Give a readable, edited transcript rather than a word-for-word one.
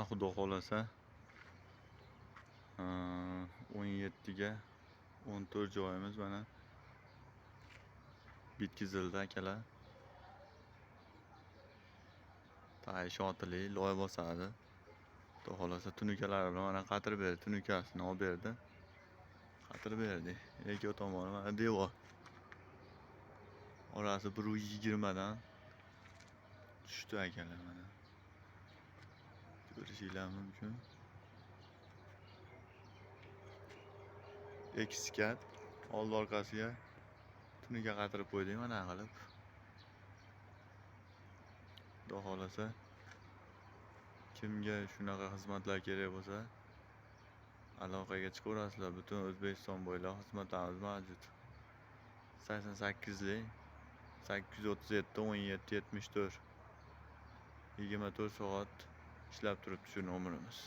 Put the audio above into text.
Xudo xohlasa 17ga 14 joyimiz mana bitkizildi akalar. Tay shotili loy bosadi. Xudo xohlasa tunukalari bilan mana qatirib berdi. Tunukasini olib berdi. Qatirib berdi. Ikki tomoni mana devor. Orasi 120 dan tushdi akalar mana. Ko'rishingiz mumkin. Ekskat oldi orqasiga tunuka qatirib qo'ydik mana qilib. Xudo xohlasa kimga shunaqa xizmatlar kerak bo'lsa aloqaga chiqaverasizlar. Butun O'zbekiston bo'ylab xizmatlarimiz mavjud. 88lik 837 17 74 24 soat ishlab turibdi shu nomerimiz.